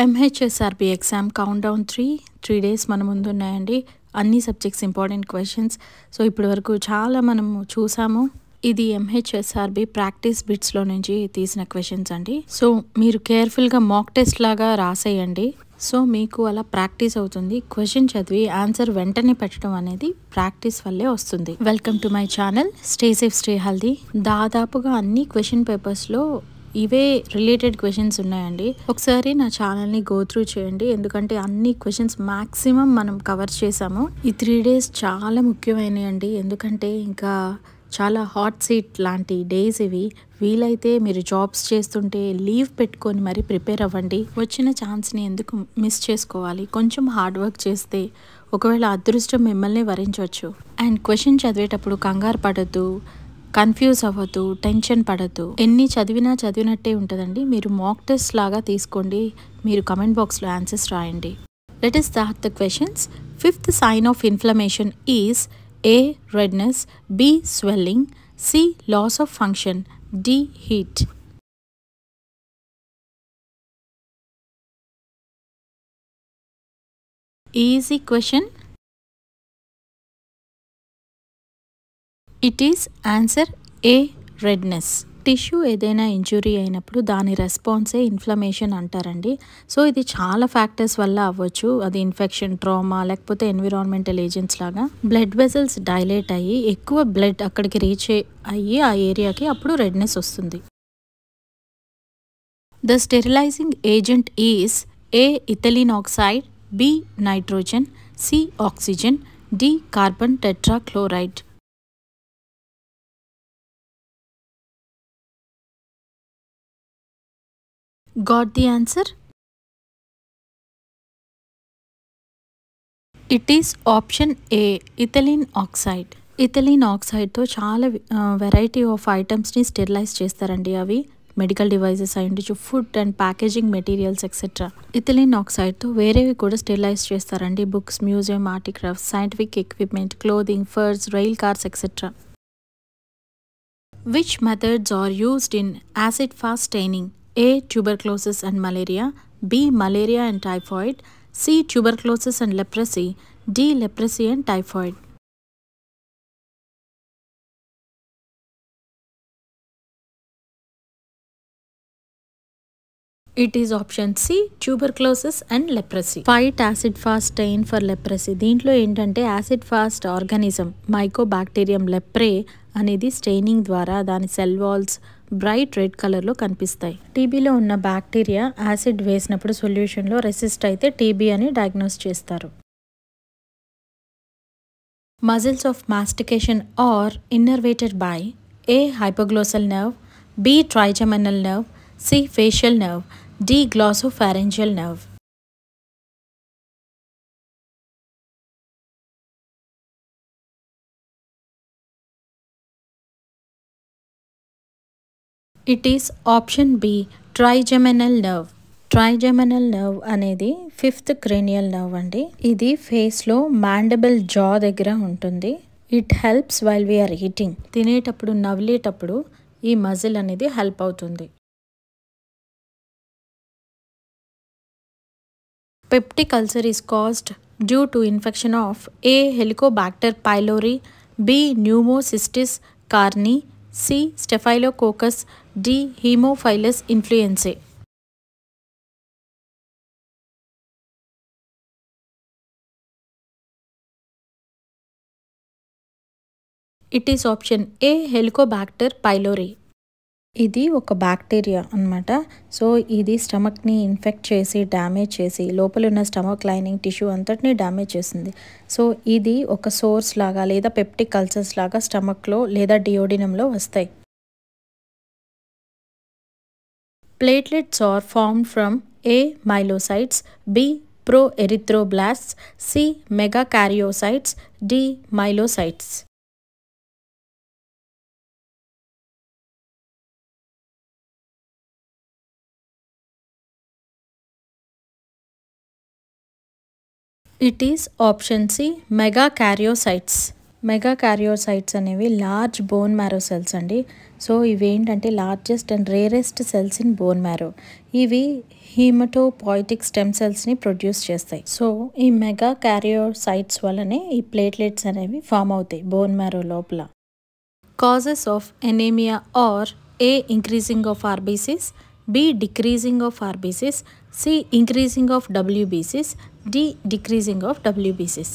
MHSRB exam countdown 3 days మన ముందు ఉన్నాయండి. అన్ని సబ్జెక్ట్స్ ఇంపార్టెంట్ క్వశ్చన్స్. సో ఇప్పటి వరకు చాలా మనము చూసాము. ఇది ఎంహెచ్ఎస్ఆర్బి ప్రాక్టీస్ బిట్స్లో నుంచి తీసిన క్వశ్చన్స్ అండి. సో మీరు కేర్ఫుల్గా మాక్ టెస్ట్ లాగా రాసేయండి. సో మీకు అలా ప్రాక్టీస్ అవుతుంది. క్వశ్చన్ చదివి ఆన్సర్ వెంటనే పెట్టడం అనేది ప్రాక్టీస్ వల్లే వస్తుంది. Welcome to my channel, stay safe stay healthy. దాదాపుగా అన్ని క్వశ్చన్ పేపర్స్లో ఇవే రిలేటెడ్ క్వశ్చన్స్ ఉన్నాయండి. ఒకసారి నా ఛానల్ని గో త్రూ చేయండి, ఎందుకంటే అన్ని క్వశ్చన్స్ మ్యాక్సిమం మనం కవర్ చేసాము. ఈ 3 డేస్ చాలా ముఖ్యమైనవి అండి, ఎందుకంటే ఇంకా చాలా హాట్ సీట్ లాంటి డేస్ ఇవి. వీలైతే మీరు జాబ్స్ చేస్తుంటే లీవ్ పెట్టుకొని మరి ప్రిపేర్ అవ్వండి. వచ్చిన ఛాన్స్ని ఎందుకు మిస్ చేసుకోవాలి? కొంచెం హార్డ్ వర్క్ చేస్తే ఒకవేళ అదృష్టం మిమ్మల్ని వరించవచ్చు. అండ్ క్వశ్చన్ చదివేటప్పుడు కంగారు పడద్దు, కన్ఫ్యూజ్ అవ్వద్దు, టెన్షన్ పడద్దు. ఎన్ని చదివినట్టే ఉంటుందండి. మీరు మాక్ టెస్ట్ లాగా తీసుకోండి. మీరు కమెంట్ బాక్స్లో ఆన్సర్స్ రాయండి. Let us start the questions. Fifth sign of inflammation is A. Redness, B. Swelling, C. Loss of function, D. Heat. Easy question. It is answer A, redness. Tissue ఏదైనా injury అయినప్పుడు దాని రెస్పాన్సే inflammation అంటారండి. So ఇది చాలా factors వల్ల అవ్వచ్చు. అది infection, trauma, లేకపోతే ఎన్విరాన్మెంటల్ ఏజెంట్స్ లాగా. బ్లడ్ వెసల్స్ డైలేట్ అయ్యి ఎక్కువ బ్లడ్ అక్కడికి రీచ్ అయ్యి ఆ ఏరియాకి అప్పుడు రెడ్నెస్ వస్తుంది. The sterilizing agent is A. Ethylene oxide, B. Nitrogen, C. Oxygen, D. Carbon tetrachloride. Got the answer? It is option A, ethylene oxide. Ethylene ఆక్సైడ్తో చాలా వెరైటీ ఆఫ్ ఐటమ్స్ని స్టెరిలైజ్ చేస్తారండి. అవి మెడికల్ డివైజెస్ అయ్యిండొచ్చు, food and packaging materials etcetera. Ethylene ఆక్సైడ్తో వేరేవి కూడా sterilize చేస్తారండి. Books, museum, artifacts, scientific equipment, clothing, furs, rail cars etcetera. Which methods are used in acid-fast staining? A. Tuberculosis and malaria, B. Malaria and typhoid, C. Tuberculosis and leprosy, D. Leprosy and typhoid. It is option C, tuberculosis and leprosy. Fight acid fast stain for leprosy. దీంట్లో ఏంటంటే acid fast organism Mycobacterium leprae అనేది staining ద్వారా దాని cell walls bright red కలర్లో కనిపిస్తాయి. టీబీలో ఉన్న bacteria acid వేసినప్పుడు సొల్యూషన్లో రెసిస్ట్ అయితే టీబీ అని డయాగ్నోస్ చేస్తారు. Muscles of mastication are innervated by A. Hypoglossal nerve, B. Trigeminal nerve, C. Facial nerve, D. Glossopharyngeal nerve. It is option B, trigeminal nerve. Trigeminal nerve అనేది 5th cranial nerve అండి. ఇది ఫేస్లో మాండిబుల్ jaw దగ్గర ఉంటుంది. It helps while we're eating. తినేటప్పుడు, నవ్వులేటప్పుడు ఈ muscle అనేది హెల్ప్ అవుతుంది. Peptic ulcer is caused due to infection of A. Helicobacter pylori, B. Pneumocystis carinii, C. Staphylococcus, D. Haemophilus influenzae. It is option A. Helicobacter pylori. ఇది ఒక bacteria అన్నమాట. So ఇది స్టమక్ని infect చేసి డ్యామేజ్ చేసి లోపల ఉన్న స్టమక్ లైనింగ్ టిష్యూ అంతటిని damage చేస్తుంది. సో ఇది ఒక సోర్స్ లాగా లేదా పెప్టిక్ అల్సర్స్ లాగా స్టమక్లో లేదా డియోడినంలో వస్తాయి. Platelets are formed from A. Myelocytes, B. Proerythroblasts, C. Megakaryocytes, D. Myelocytes. It is option C, megakaryocytes. Megakaryocytes అనేవి లార్జ్ బోన్ మ్యారో సెల్స్ అండి. సో ఇవేంటంటే largest and rarest cells in bone marrow. ఇవి haematopoietic stem సెల్స్ని produce చేస్తాయి. So ఈ megakaryocytes వల్లనే ఈ platelets అనేవి ఫామ్ అవుతాయి బోన్ మ్యారో లోపల. Causes of anaemia are A. Increasing of RBCs, B. Decreasing of RBCs, C. Increasing of WBCs, D. Decreasing of WBCs.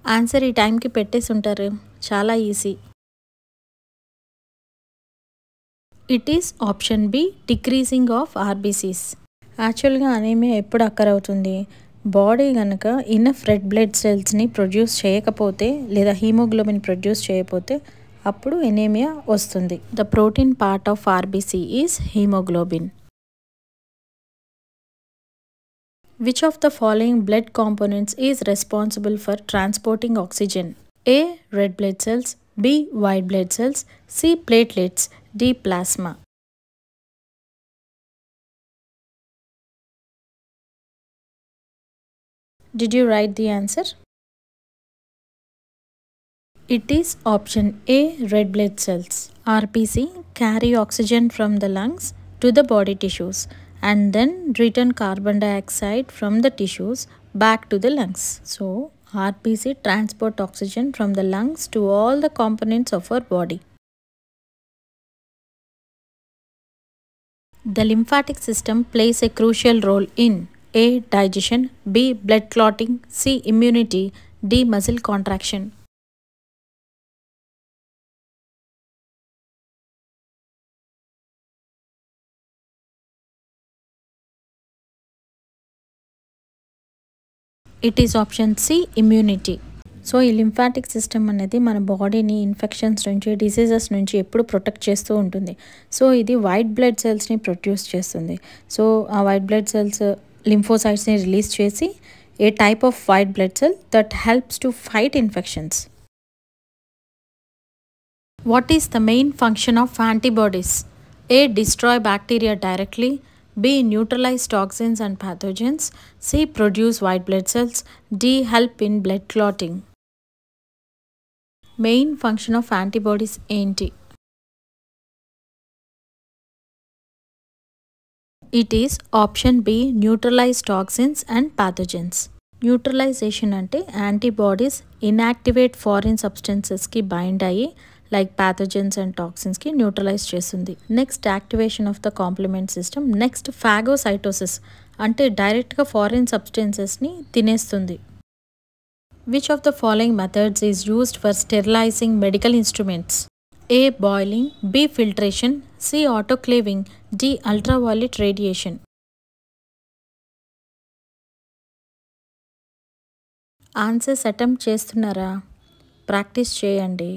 Answer ఈ టైంకి పెట్టేసి ఉంటారు, చాలా easy. It is option B, decreasing of RBCs. యాక్చువల్గా anaemia ఎప్పుడు occur అవుతుంది? Body కనుక enough red blood సెల్స్ని ప్రొడ్యూస్ చేయకపోతే లేదా హీమోగ్లోబిన్ ప్రొడ్యూస్ చేయకపోతే అప్పుడు ఎనీమియా వస్తుంది. The protein part of RBC is haemoglobin. Which of the following blood components is responsible for transporting oxygen? A. Red blood cells, B. White blood cells, C. Platelets, D. Plasma. Did you write the answer? It is option A, red blood cells. RBC carry oxygen from the lungs to the body tissues and then return carbon dioxide from the tissues back to the lungs. So, RBC transport oxygen from the lungs to all the components of our body. The lymphatic system plays a crucial role in A. Digestion, B. Blood clotting, C. Immunity, D. Muscle contraction. It is option C. Immunity. So ఈ lymphatic system అనేది మన బాడీని infections నుంచి, diseases నుంచి ఎప్పుడు protect చేస్తూ ఉంటుంది. So ఇది వైట్ బ్లడ్ సెల్స్ని ప్రొడ్యూస్ చేస్తుంది. సో ఆ వైట్ బ్లడ్ సెల్స్ లింఫోసైట్స్ని రిలీజ్ చేసి a type of white blood cell that helps to fight infections. What is the main function of antibodies? A. Destroy bacteria directly, B. Neutralize toxins and pathogens, C. Produce white blood cells, D. Help in blood clotting. Main function of antibodies ఏంటి? It is option B. Neutralize toxins and pathogens. Neutralization అంటే antibodies inactivate foreign సబ్స్టెన్సెస్కి bind అయ్యి like pathogens and టాక్సిన్స్కి neutralize చేస్తుంది. Next activation of the complement system. Next phagocytosis అంటే డైరెక్ట్గా foreign సబ్స్టెన్సెస్ని తినేస్తుంది. Which of the following methods is used for sterilizing medical instruments? A. Boiling, B. Filtration, C. Autoclaving, D. Ultraviolet radiation. Answers attempt చేస్తున్నారా? Practice చేయండి.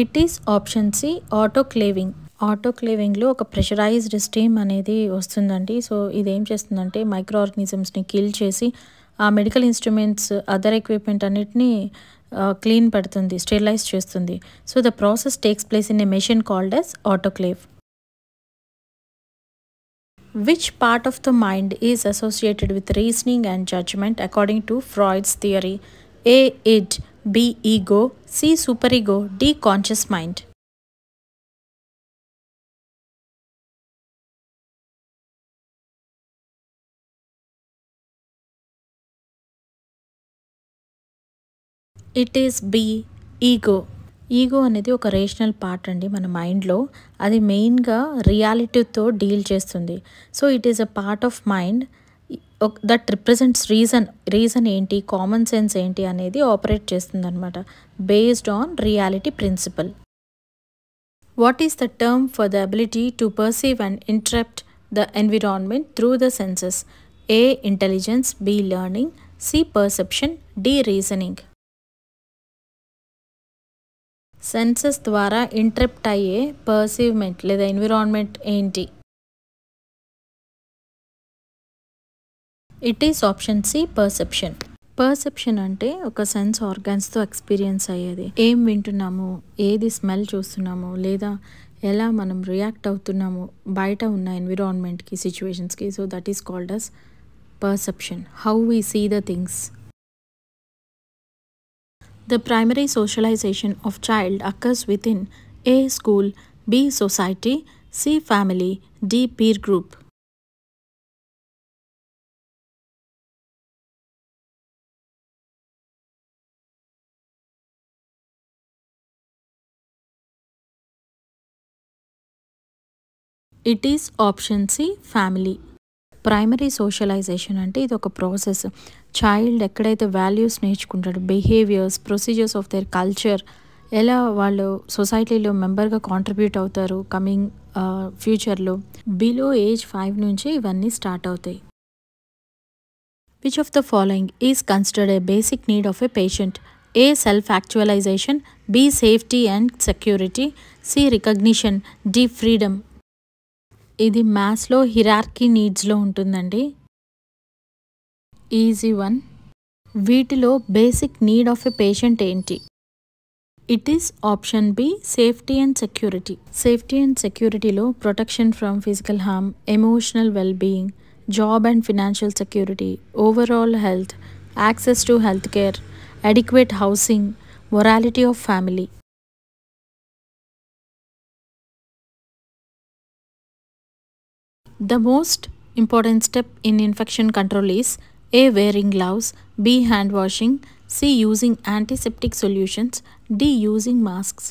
It is option C, autoclaving. ఆటోక్లేవింగ్లో ఒక pressurized steam అనేది వస్తుందండి. So ఇదేం చేస్తుందంటే micro ఆర్గానిజమ్స్ని kill చేసి ఆ మెడికల్ ఇన్స్ట్రుమెంట్స్, అదర్ ఎక్విప్మెంట్ అన్నిటినీ క్లీన్ పెడుతుంది, స్టెరిలైజ్ చేస్తుంది. So the process takes place in a machine called as autoclave. Which part of the mind is associated with reasoning and judgment according to Freud's theory? A. id, B. ego, C. superego, D. conscious mind. It is B. ego. Ego అనేది ఒక rational part అండి మన మైండ్లో. అది మెయిన్గా రియాలిటీతో deal చేస్తుంది. So it is a part of mind that represents reason ఏంటి, కామన్ సెన్స్ ఏంటి అనేది ఆపరేట్ చేస్తుంది అనమాట, based on reality principle. What is the term for the ability to perceive and interrupt the environment through the senses? A. Intelligence, B. Learning, C. Perception, D. Reasoning. Senses ద్వారా interrupt అయ్యే perceivement లేదా environment ఏంటి? It is option C, perception. Perception అంటే ఒక sense ఆర్గాన్స్తో experience అయ్యేది. ఏం వింటున్నాము, ఏది స్మెల్ చూస్తున్నాము, లేదా ఎలా మనం రియాక్ట్ అవుతున్నాము బయట ఉన్న ఎన్విరాన్మెంట్కి, సిచ్యువేషన్స్కి. So that is called as perception, how we see the things. The primary socialization of child occurs within A. School, B. Society, C. Family, D. Peer group. It is option C. Family. Primary socialization అంటే ఇది ఒక process. Child ఎక్కడైతే values నేర్చుకుంటాడో, behaviours, procedures of their culture, ఎలా వాళ్ళు సొసైటీలో మెంబర్గా contribute అవుతారు కమింగ్ ఫ్యూచర్లో, బిలో ఏజ్ 5 నుంచి ఇవన్నీ స్టార్ట్ అవుతాయి. Which of the following is considered a basic need of a patient? A. Self actualization, B. Safety and security, C. Recognition, D. Freedom. ఇది మ్యాథ్స్లో హిరార్కీ నీడ్స్లో ఉంటుందండి. Easy one. వీటిలో basic need of a patient ఏంటి? It is option B. Safety and security. Safety and సెక్యూరిటీలో protection from physical harm, emotional wellbeing, job and financial security, overall health, access to health care, adequate housing, morality of family. The most important step in infection control is A. Wearing gloves, B. Hand washing, C. Using antiseptic solutions, D. Using masks.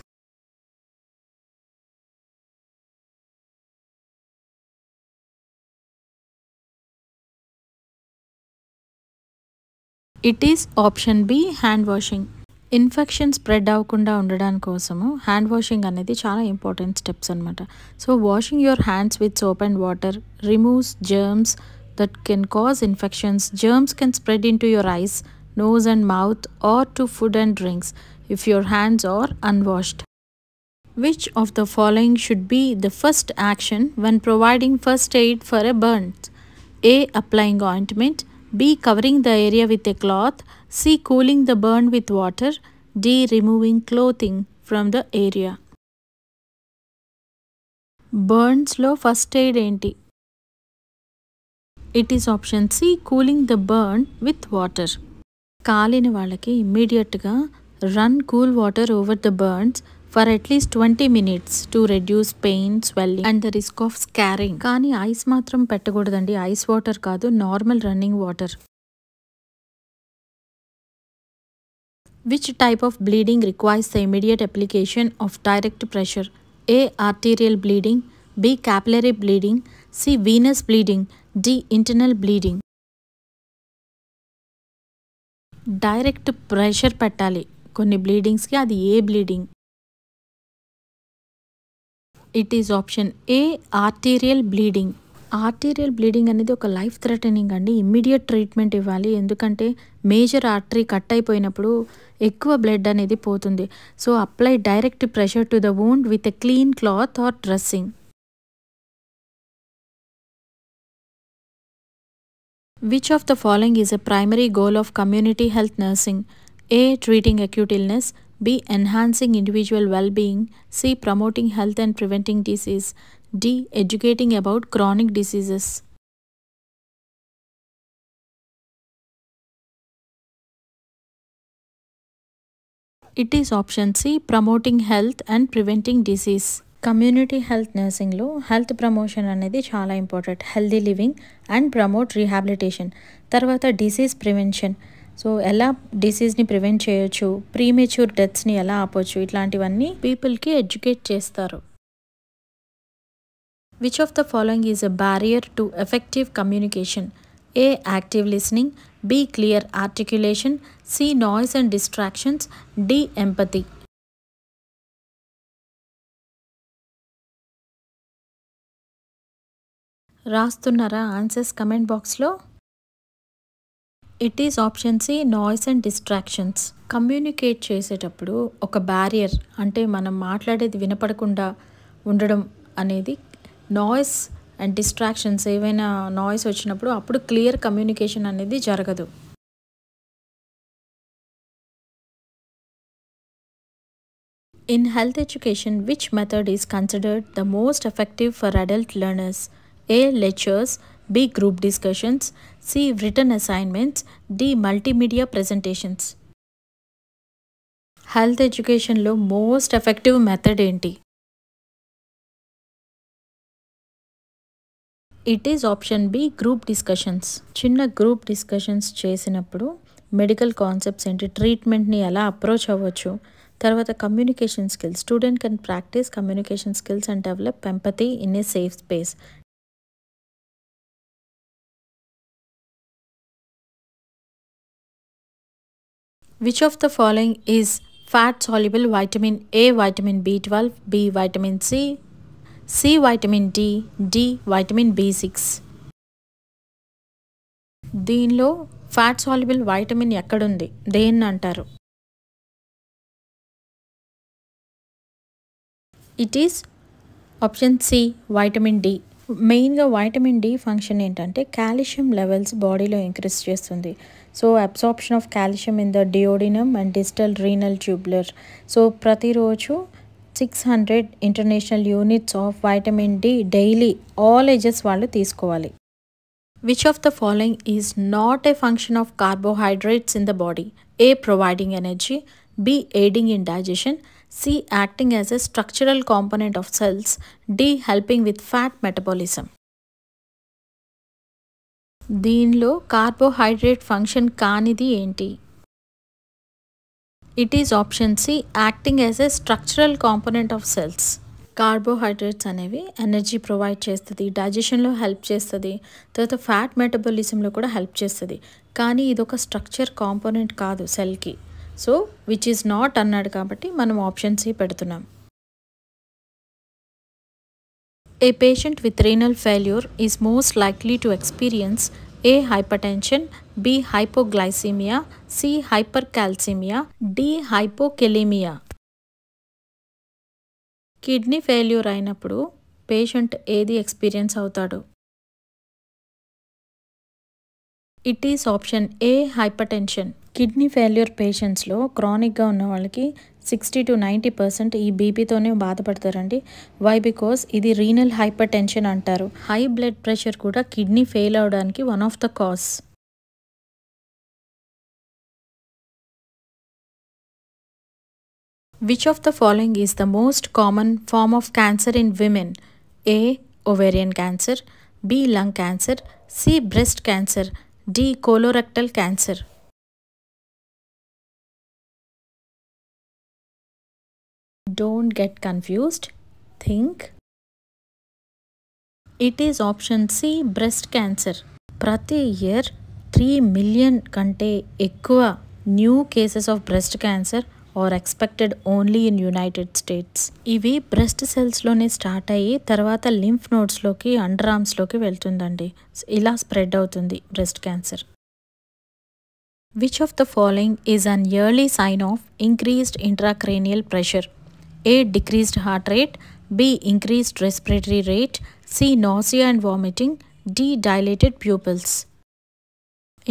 It is option B. Hand washing. Infection spread అవ్వకుండా ఉండడం కోసము hand washing అనేది చాలా important steps అనమాట. So washing your hands with soap and water removes germs that can cause infections. Germs can spread into your eyes, nose and mouth or to food and drinks if your hands are unwashed. Which of the following should be the first action when providing first aid for a burn? A. Applying ointment, B. Covering the area with a cloth, C. Cooling the burn with water, D. Removing clothing from the area. బర్న్స్లో first aid ఏంటి? It is option C. Cooling the burn with water. కాలిన వాళ్ళకి ఇమ్మీడియట్గా run cool water over the burns for at least 20 minutes to reduce pain, swelling and the risk of scarring. కానీ ice మాత్రం పెట్టకూడదండి. Ice water కాదు, normal running water. Which type of bleeding requires the immediate application of direct pressure? A. Arterial bleeding, B. Capillary bleeding, C. Venous bleeding, D. Internal bleeding. Direct pressure పెట్టాలి కొన్ని బ్లీడింగ్స్కి. అది ఏ bleeding? It is option A. Arterial bleeding. Arterial bleeding అనేది ఒక life threatening అండి. Immediate treatment ఇవ్వాలి. ఎందుకంటే మేజర్ ఆర్టరీ కట్ అయిపోయినప్పుడు ఎక్కువ బ్లడ్ అనేది పోతుంది. So apply direct pressure to the wound with a clean cloth are dressing. Which of the following is a primary goal of community health nursing? A. Treating acute illness, B. Enhancing individual well-being, C. Promoting health and preventing disease, D. Educating about chronic diseases. It is option C. Promoting health and preventing disease. Community health నర్సింగ్లో health promotion అనేది చాలా important. Healthy living and promote rehabilitation. తర్వాత disease prevention. So ఎలా డిసీజ్ని prevent చేయొచ్చు, premature డెత్స్ని ఎలా ఆపొచ్చు, ఇట్లాంటివన్నీ పీపుల్కి ఎడ్యుకేట్ చేస్తారు. Which of the following is a barrier to effective communication? A. Active listening, B. Clear articulation, C. Noise and distractions, D. Empathy. రాస్తున్నారా ఆన్సర్స్ కమెంట్ బాక్స్లో? It is option C. Noise and distractions. Communicate చేసేటప్పుడు ఒక barrier అంటే మనం మాట్లాడేది వినపడకుండా ఉండడం అనేది నాయిస్ అండ్ డిస్ట్రాక్షన్స్. ఏవైనా నాయిస్ వచ్చినప్పుడు అప్పుడు క్లియర్ కమ్యూనికేషన్ అనేది జరగదు. In health education, which method is considered the most effective for adult learners? A. Lectures, B. Group discussions, C. Written assignments, D. Multimedia presentations. Health ఎడ్యుకేషన్లో most effective method ఏంటి? It is option B group discussions. చిన్న group discussions చేసినప్పుడు medical concepts ఏంటి, ట్రీట్మెంట్ని ఎలా approach అవ్వచ్చు, తర్వాత communication skills, student can practise communication skills and develop empathy in a safe space. Which of the following is fat soluble vitamin A, vitamin B12, B vitamin C, C vitamin D, D vitamin B6. దీనిలో fat soluble vitamin ఎక్కడుంది, దేన్ని అంటారు? It is option C vitamin D. మెయిన్గా vitamin D function ఏంటంటే calcium levels బాడీలో increase చేస్తుంది. So absorption of calcium in the duodenum and distal renal tubular. So ప్రతిరోజు 600 international units of vitamin D daily all ages వాళ్ళు తీసుకోవాలి. Which of the following is not a function of carbohydrates in the body? A providing energy, B aiding in digestion, C acting as a structural component of cells, D helping with fat metabolism. దీనిలో carbohydrate function కానిది ఏంటి? It is option C acting as a structural component of cells. Carbohydrates అనేవి energy provide చేస్తుంది, డైజెషన్లో help చేస్తుంది, తర్వాత fat మెటబాలిజంలో కూడా help చేస్తుంది. కానీ ఇది ఒక స్ట్రక్చర్ కాంపోనెంట్ కాదు సెల్కి. సో విచ్ ఈజ్ నాట్ అన్నాడు కాబట్టి మనం ఆప్షన్ సి పెడుతున్నాం. A patient with renal failure is most likely to experience A hypertension, B hypoglycaemia, C hypercalcaemia, D hypokalaemia. Kidney failure అయినప్పుడు పేషెంట్ ఏది ఎక్స్పీరియన్స్ అవుతాడు? It is option A hypertension. Kidney failure పేషెంట్స్లో క్రానిక్గా ఉన్న వాళ్ళకి 60 to 90% ఈ బీపీతోనే బాధపడతారండి. వై? బికాస్ ఇది రీనల్ హైపర్ టెన్షన్ అంటారు. హై బ్లడ్ ప్రెషర్ కూడా కిడ్నీ ఫెయిల్ అవడానికి one of the cause. Which of the following is the most common form of cancer in women? A ovarian cancer, B lung cancer, C breast cancer, D colorectal cancer. Don't get confused. Think. It is option C breast cancer. ప్రతి year 3 million కంటే ఎక్కువ new cases of breast cancer are expected only in United states. ఇవి breast సెల్స్లోనే start అయ్యి తర్వాత lymph నోడ్స్లోకి, under ఆర్మ్స్లోకి వెళ్తుందండి. ఇలా spread అవుతుంది breast cancer. Which of the following is an early sign of increased intracranial pressure? A decreased heart rate, B increased respiratory rate, C nausea and vomiting, D dilated pupils.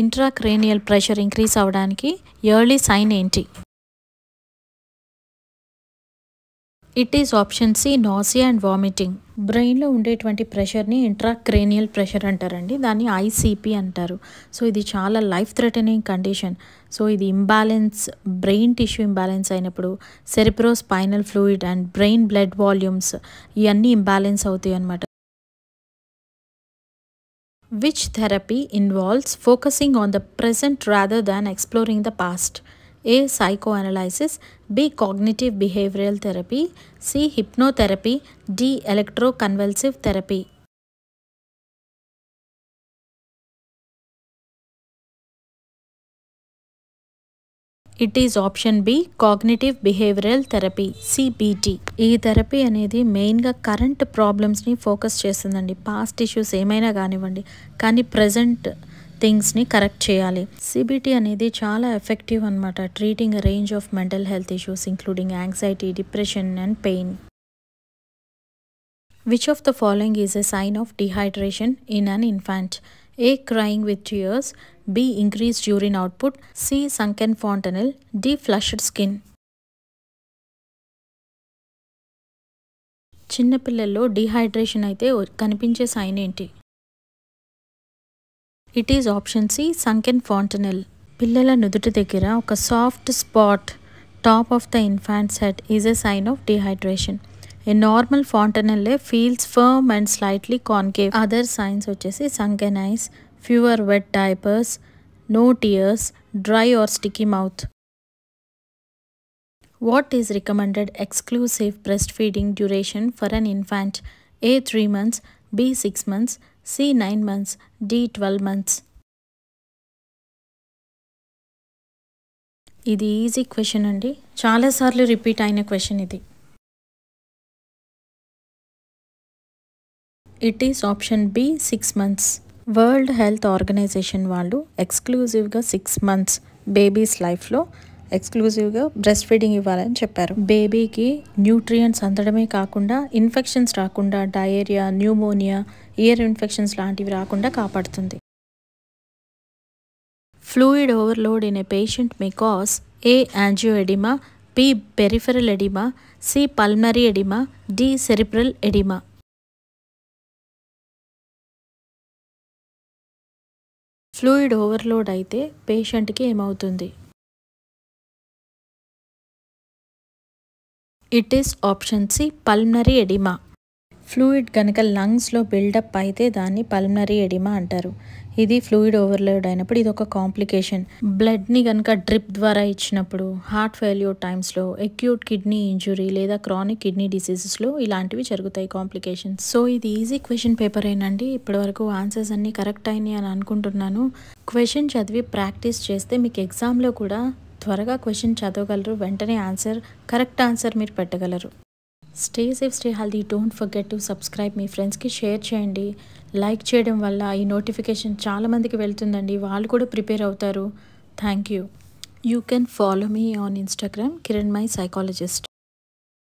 Intracranial pressure increase అవడానికి early sign ఏంటి? It is option C nausea and vomiting. బ్రెయిన్లో ఉండేటువంటి ప్రెషర్ని intracranial pressure అంటారండి. దాన్ని ICP అంటారు. So ఇది చాలా life threatening condition. So ఇది ఇంబ్యాలెన్స్, బ్రెయిన్ టిష్యూ ఇంబ్యాలెన్స్ అయినప్పుడు cerebro spinal fluid and brain blood volumes ఇవన్నీ ఇంబ్యాలెన్స్ అవుతాయి అన్నమాట. Which therapy involves focusing on the present rather than exploring the past? A psychoanalysis, B cognitive behavioral therapy, C hypnotherapy, D electroconvulsive therapy. It is option B cognitive behavioural therapy, CBT. ఈ therapy అనేది మెయిన్గా current ప్రాబ్లమ్స్ని focus చేస్తుందండి. Past issues ఏమైనా కానివ్వండి, కానీ present థింగ్స్ని correct చేయాలి. సిబిటి అనేది చాలా ఎఫెక్టివ్ అనమాట, treating a range of mental health issues including anxiety, depression and pain. Which of the following is a sign of dehydration in an infant? A crying with tears, B increased urine output, C sunken fontanelle, D flushed skin. చిన్నపిల్లల్లో dehydration అయితే కనిపించే sign ఏంటి? It is option C sunken fontanelle. పిల్లల నుదుటి దగ్గర ఒక soft spot top of the infant's head is a sign of dehydration. A normal fontanelle feels firm and slightly concave. Other signs వచ్చేసి sunken eyes, fewer wet diapers, no tears, dry or sticky mouth. What is recommended exclusive breastfeeding duration for an infant? A 3 months, B 6 months, C 9 months, D 12 months. ఇది easy question అండి, చాలాసార్లు repeat అయిన question ఇది. It is option B 6 months. World Health Organization వాళ్ళు ఎక్స్క్లూజివ్గా 6 months babies లైఫ్లో ఎక్స్క్లూజివ్గా breast feeding ఇవ్వాలని చెప్పారు. బేబీకి న్యూట్రియంట్స్ అందడమే కాకుండా ఇన్ఫెక్షన్స్ రాకుండా, డయేరియా, న్యూమోనియా, ఇయర్ ఇన్ఫెక్షన్స్ లాంటివి రాకుండా కాపాడుతుంది. Fluid overload in a patient may cause a angioedema, B peripheral oedema, C pulmonary oedema, D cerebral oedema. Fluid overload అయితే పేషెంట్కి ఏమవుతుంది? It is option C pulmonary oedema. Fluid కనుక లంగ్స్లో buildup అయితే దాన్ని పల్మనరీ ఎడిమా అంటారు. ఇది ఫ్లూయిడ్ ఓవర్లోడ్ అయినప్పుడు ఇది ఒక కాంప్లికేషన్. బ్లడ్ని కనుక డ్రిప్ ద్వారా ఇచ్చినప్పుడు, హార్ట్ ఫెయిల్యూర్ టైమ్స్లో, అక్యూట్ కిడ్నీ ఇంజురీ లేదా క్రానిక్ కిడ్నీ డిసీజెస్లో ఇలాంటివి జరుగుతాయి కాంప్లికేషన్స్. సో ఇది ఈజీ క్వశ్చన్ పేపర్ ఏనండి. ఇప్పటివరకు ఆన్సర్స్ అన్నీ కరెక్ట్ అయినాయి అని అనుకుంటున్నాను. క్వశ్చన్ చదివి ప్రాక్టీస్ చేస్తే మీకు ఎగ్జామ్లో కూడా త్వరగా క్వశ్చన్ చదవగలరు, వెంటనే కరెక్ట్ ఆన్సర్ మీరు పెట్టగలరు. Stay safe, stay healthy. Don't forget to subscribe. మీ ఫ్రెండ్స్కి షేర్ చేయండి. లైక్ చేయడం వల్ల ఈ నోటిఫికేషన్ చాలామందికి వెళ్తుందండి, వాళ్ళు కూడా ప్రిపేర్ అవుతారు. Thank you. You can follow me on Instagram, Kiran my psychologist.